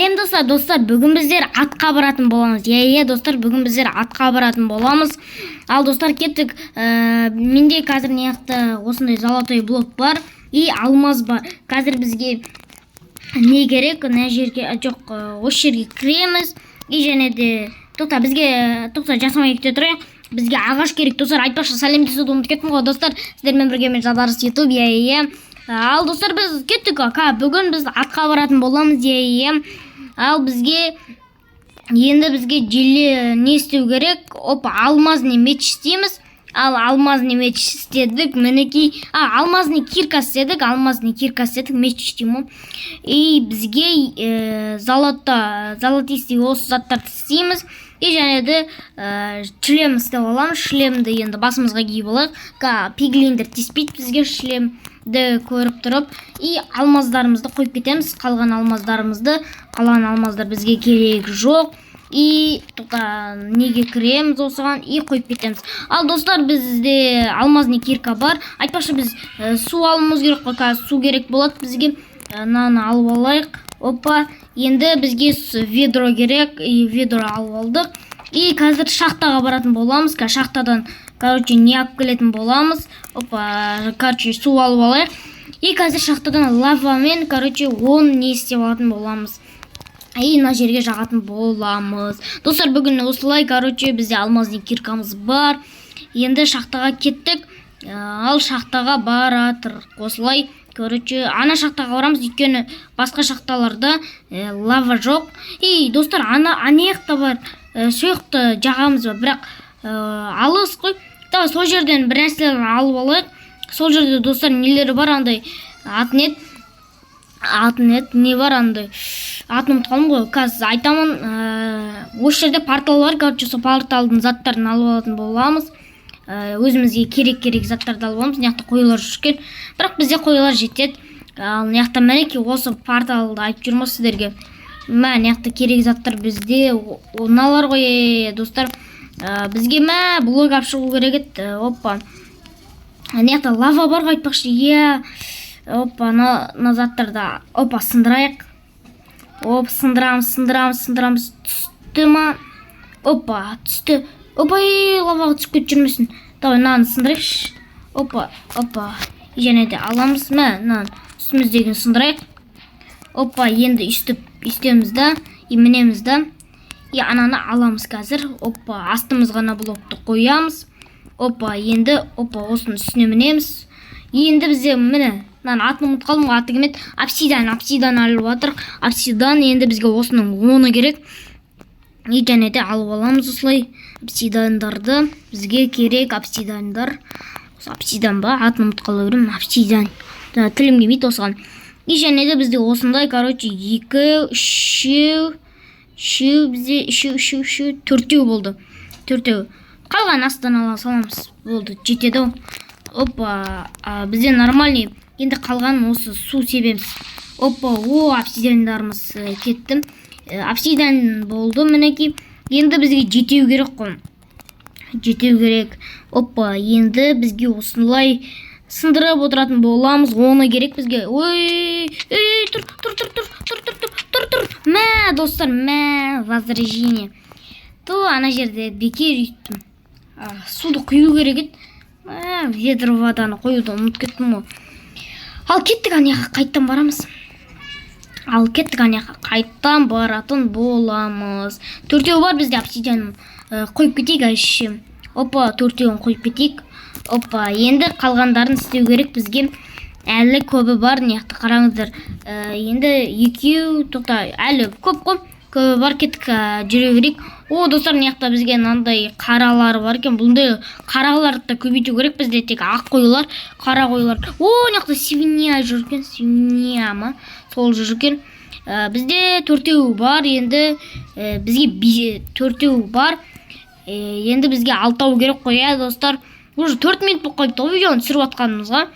Сәлем достар, бүгін біздер атқа баратын боламыз. Достар, бүгін біздер атқа баратын боламыз. Ал достар, кеттік. Менде қазір неяқты осындай золотой блок бар и алмаз бар. Қазір бізге не керек? Мына жерге жоқ, осы жерге кіреміз. И және де бізге жасамай кете тұрайық. Бізге ағаш керек достар. Айтпақшы сәлем десуді ұмытып кеттім ғой достар. Сіздермен бірге мен Жадарыс YouTube. Ал достар, біз кеттік. Бүгін біз атқа баратын боламыз. Ал бізге желе не істеу керек? Алмазный меч істейміз. Ал алмазный меч істедік. Мінекей, алмазный кирка істедік. Меч істеймін. И бізге золотистый осы заттарды істейміз. И және де шлем істеп аламыз. Шлемді енді басымызға киіп алайық. Пиглиндер тиіспейді бізге шлемді көріп тұрып. И алмаздарымызды қойып кетеміз. Қалған алмаздар бізге керек жоқ. И неге кіреміз осыған и қойып кетеміз. Ал достар, бізде алмазный кирка бар. Айтпақшы біз су алуымыз керек қой. Су керек болады бізге. Наны алып алайық. Енді бізге ведро керек. И ведро алып алдық. И қазір шахтаға баратын боламыз. Шахтадан не алып келетін боламыз. Су алып алайық. И қазір шахтадан лавамен 10 не істеп алатын боламыз. И мына жерге жағатын боламыз. Достар, бүгін осылай, бізде алмазный киркамыз бар. Енді шахтаға кеттік. Ал шахтаға баратыр. Осылай, ана шахтаға барамыз, өйткені басқа шахталарда лава жоқ. И достар, анаяқта бар. Сояқты жағамыз бар, бірақ алыс қой. Сол жерден бір нәрселерін алып алайық. Сол жерде достар нелері бар, андай атнет не бар, андай атын ұмытып қалдым ғой. Қазір айтамын. Осы жерде портал бар. Сол порталдың заттарын алып алатын боламыз. Өзімізге керек заттарды алып аламыз. Неяқта қойлар жүрген. Бірақ бізде қойлар жетеді. Ал неяқта мінекей осы порталды айтып жүрмін сіздерге. Неяқта керек заттар бізде оналар ғой достар. Бізге блок алып шығу керек еді. Неяқта лава бар ғой айтпақшы. На заттарды сындырайық. Сындырамыз. Түсті ма? Түсті. Лаваға түсіп кет жүрмесін. Наны сындырайықшы. Және де аламыз. Наны үстіміздегін сындырайық. Енді үстеміз да. Мінеміз да. Ананы аламыз қазір. Астымыз ғана блокты қоямыз. Енді осының үстіне мінеміз. Енді бізде наны атын ұмытып қалдым ғой, аты кемет. Обсидан алып жатыр. Обсидан енді бізге осының 10-ы керек. И және де алып аламыз осылай обсидандарды. Бізге керек обсидандар. Обсидан ба? Атын ұмытып қала берем. Обсидан. Тілім келмейді осыған. И және де бізде осындай, 2, 3, бізде 3, 4 болды. 4. Қалған астан ала саламыз. Болды, жетеді. Бізде нормальный. Енді қалған осы су себеміз. Обсидандарымыз кеттім. Обсидан болды мінекей. Енді бізге жетеу керек қой. Енді бізге осынлай сындырып отыратын боламыз. 10-ы керек бізге. Тұр. Достар, возражение. Ана жерде бекер үйттім. Суды құю керек еді. Ведро воданы қоюды ұмытып кеттім ғой. Ал кеттік, анаяққа қайттан баратын боламыз. 4-еу бар бізде обсидиан. Қойып кетейік әшім. 4-еуін қойып кетейік. Енді қалғандарын істеу керек бізге. Әлі көбі бар, неяқта қараңыздар. Енді 2-еу, әлі көп қой. Көбі бар, кеттік жүре берейік. Достар, неяқта бізге нандай қаралары бар екен. Бұндай қараларды да көбейту керек бізде, тек ақ қойлар, қара қойлар. Неяқта свинья жүрген, свинья ма? Сол жүрген. Бізде 4-еу бар, енді бізге 4-еу бар. Енді бізге 6-ау керек қой, достар. Уже 4 минут болып қойыпты видеоны түсіріп атқанымызға.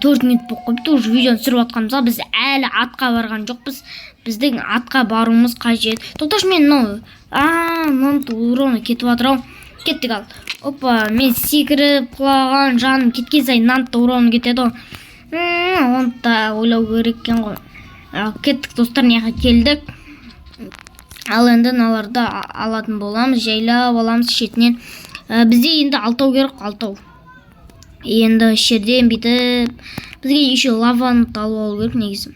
4 минут болып қойыпты уже видеоны түсіріп атқанымызға. Біз әлі атқа барған жоқпыз. Біздің атқа баруымыз қажет. Тоқташы, мен уроны кетіп атыр. Кеттік ал. Мен секіріп құлаған жаным кеткен сайын нантты уроны кетеді. Оны да ойлау керек екен ғой. кеттік достар, мына жаққа келдік. Ал енді мыналарды алатын боламыз, жайлап аламыз шетінен. Бізде енді 6 керек, 6. Енді жерден бүйтіп бізге еще лаваны алып алу керек негізі.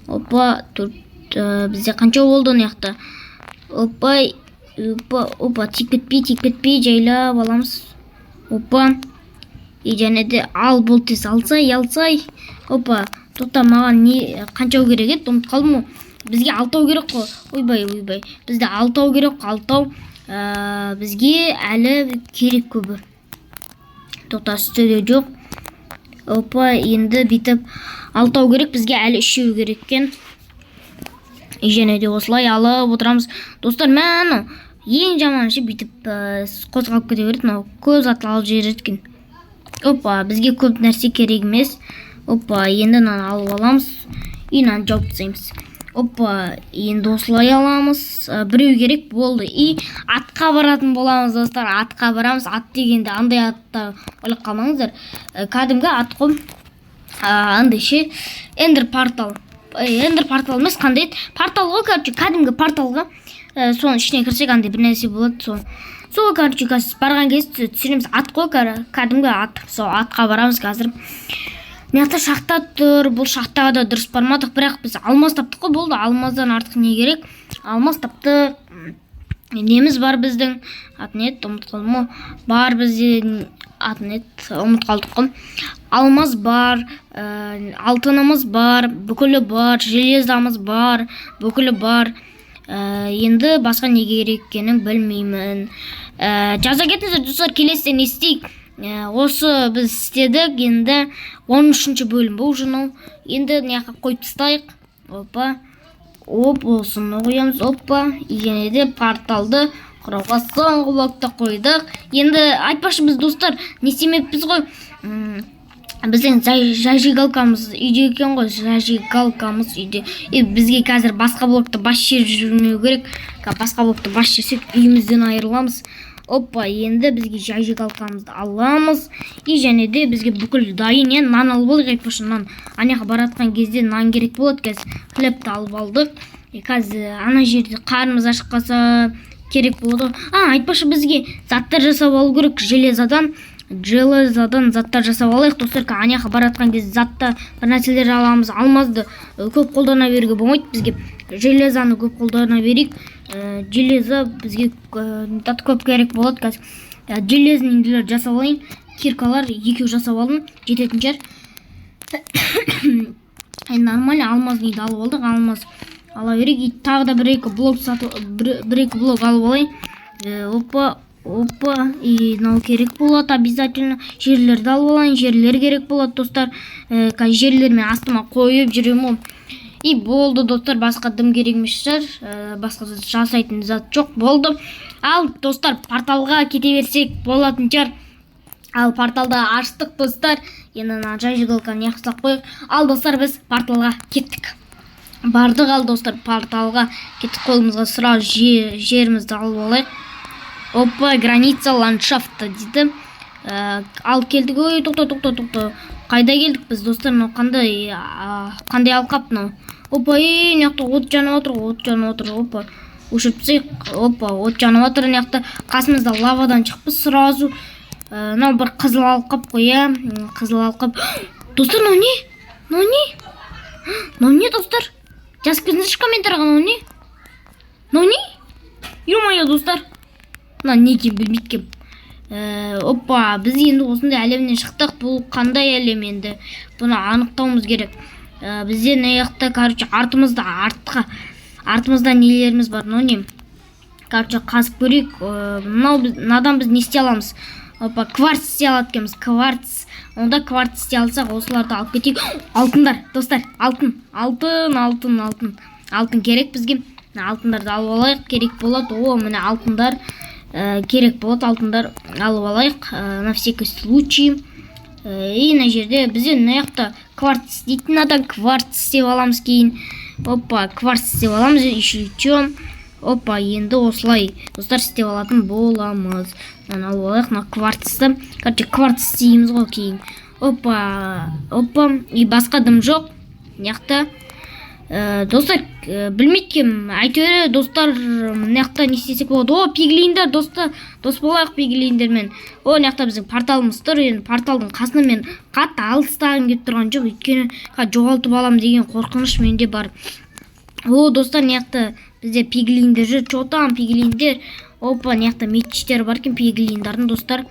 Опа, бізде қанша болды мына жақта? Опа, тиіп кетпей жайлап аламыз. Опа. Және де ал бол тез, алсай. Опа, тоқта, маған не қанша керек еді? Ұмытып қалдым ғой. Бізге 6 керек қой. Ойбай. Бізде 6 керек, 6. Бізге әлі керек көбі. Тоқта, үстіде жоқ. Опа, енді бүйтіп 6 керек, бізге әлі 3 керек екен. Және де осылай алып отырамыз. Достар, мәні ең жаманы бүйтіп қозғалып кете береді. Көз атылып жібереді екен. Опа, бізге көп нәрсе керек емес. Опа, енді мынаны алып аламыз. И мынаны жауып тастаймыз. Опа, енді осылай аламыз. Біреу керек болды. И атқа баратын боламыз, достар. Атқа барамыз. Ат дегенде андай атта ойлап қалмаңыздар. Кәдімгі ат қой. Андай ше, Эндер портал. Эндер портал емес, қандай еді? Портал ғой, кәдімгі порталға. Соның ішіне кірсек андай бір нәрсе болады. Сол барған кезде түсіреміз. Ат қой, кәдімгі ат. Сол атқа барамыз қазір. Мынақты шахта тұр. Бұл шахтаға да дұрыс бармадық, бірақ біз алмаз таптық қой, болды. Алмаздан артық не керек? Алмаз таптық. Неміз бар біздің? Атнет, ұмыт қалдым. Бар бізде атнет, ұмыт қалдық қой. Алмаз бар, алтынымыз бар, бүкілі бар, железамыз бар, бүкілі бар. Енді басқа не керек екенін білмеймін. Жаза кетіңіздер, достар, келесіде не істейік? Осы біз істедік, енді 13-ші бөлім бұл жынау. Енді неяқа қойып тастайық. Опа, осыны қоямыз. Опа, және де порталды құрауға соңғы блокты қойдық. Енді айтпақшы біз, достар, не істемеппіз ғой? Біздің зажигалкамыз үйде екен ғой, зажигалкамыз үйде. Бізге қазір басқа блокты бас жеріп жүрмеу керек. Басқа блокты бас жерсек үйімізден айырыламыз. Опа, енді бізге зажигалкамызды аламыз. И және де бізге бүкіл дайын, нан алып алдық. Айтпақшы, нан аняға баратқан кезде нан керек болады. Қазір хлебті алып алдық. Қазір ана жерде қарнымыз ашып қалса керек болады. Айтпақшы, бізге заттар жасап алу керек. Железадан заттар жасап алайық. Достар, аняға баратқан кезде затта бір нәрселер аламыз. Алмазды көп қолдана беруге болмайды. Бізге железаны көп қолдана берейік. Железа бізге көп керек болады. Қазір железінділер жасап алайын. Киркалар 2 жасап алдым, жететін жер. Нормально, алмаз дейді алып алдық. Алмаз ала берейік. Тағы да бір-екі блок алып алайын. Опа, и мынау керек болады обязательно. Жерлерді алып алайын, жерлер керек болады, достар. Жерлермен астыма қойып жүремін. И болды, достар, басқа дым керек емес шығар. Басқа жасайтын зат жоқ, болды. Ал, достар, порталға кете берсек болатын шығар. Ал, порталда аштық, достар. Енді зажигалканы яқсақ қойық. Ал, достар, біз порталға кеттік. Бардық, ал, достар, порталға кеттік. Қолымызға сұрау жерімізді алып алайық. Опа, граница ландшафта дейді. Ал, келдік. Ой, тоқта. Қайда келдік біз, достар? Қандай алқап мынау? Опа, мыняқта от жанып отыр. Опа, өшіріп тастайық. Опа, от жанып отыр. Мыняқта қасымызда лавадан шықпыз сразу. Мынау бір қызыл алқап қой, қызыл алқап. Достар, мынау не, достар? Жазып кетіңіздерші комментарияға, мынау не? Ё-моё, достар. Мына не екен білмейткем. Опа, біз енді осындай әлемнен шықтық. Бұл қандай әлем енді? Бұны анықтауымыз керек. Бізде неяқта, артымызда нелеріміз бар, не? Қазып көрейік. Мынадан біз не істей аламыз? Опа, кварц істей алады екенбіз. Кварц. Онда кварц істей алсақ, осыларды алып кетейік. Алтындар, достар, алтын керек бізге. Алтындарды алып алайық, керек болады. Міне алтындар керек болады, алтындар алып алайық на всякий случай. И мына жерде бізде мынаяқта кварц дейтін адам, кварц істеп аламыз кейін. Опа, кварц істеп аламыз, еще чем. Опа, енді осылай достар істеп алатын боламыз. Мынаны алып алайық, мына кварцты. Кварц істейміз ғой кейін. Опа, и басқа дым жоқ. Мыняқта Достар, білмейді екенмін, әйтеуір достар, мына жақта не істесек болады. О, пиглиндер, достар, дос болайық пиглиндермен. О, мына жақта біздің порталымыз тұр. Енді порталдың қасына мен қатты алыстағым келіп тұрған жоқ, өйткені жоғалтып алам деген қорқыныш менде бар. О, достар, мына жақта бізде пиглиндер жүр, чотан пиглиндер. Опа, мына жақта мечтер бар екен пиглиндардың, достар.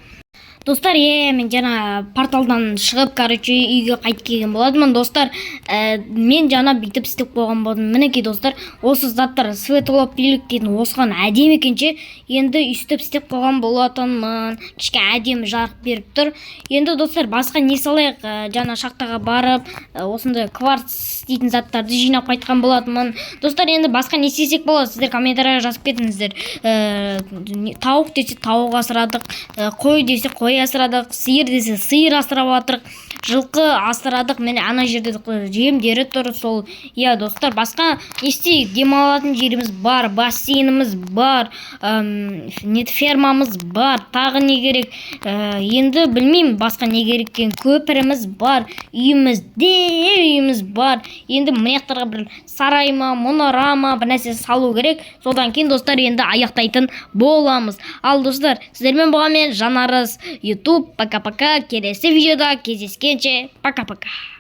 Достар, мен жана порталдан шығып, үйге қайтып келген болатынмын. Достар, мен жана бүйтіп істеп қойған болдым. Мінекей достар, осы заттар светолап билік дейтін осыған әдемі екенше, енді үстіп істеп қойған болатынмын. Кішке әдемі жарық беріп тұр. Енді достар, басқа не салайық, жана шахтаға барып, осындай кварц дейтін заттарды жинап қайтқан болатынмын. Достар, енді басқа не істесек болады, сіздер комментарияға жазып кетіңіздер. Тауық десе тауық асырадық, қой десе қой асырадық, сиыр десе сиыр асырап жатырық, жылқы асырадық. Міне ана жерде жемдері тұр. Сол, иә достар, басқа не істейік, демалатын жеріміз бар, бассейніміз бар, фермамыз бар, тағы не керек, енді білмеймін басқа не керек екен. Көпіріміз бар, үйіміз бар. Енді мына жақтарға бір сарай ма, мұнара ма, бір нәрсе салу керек. Содан кейін достар, енді аяқтайтын боламыз. Ал достар, сіздермен болған мен Жанарыс YouTube. Пока-пока. Келесі видеода кездескенше. Пока-пока.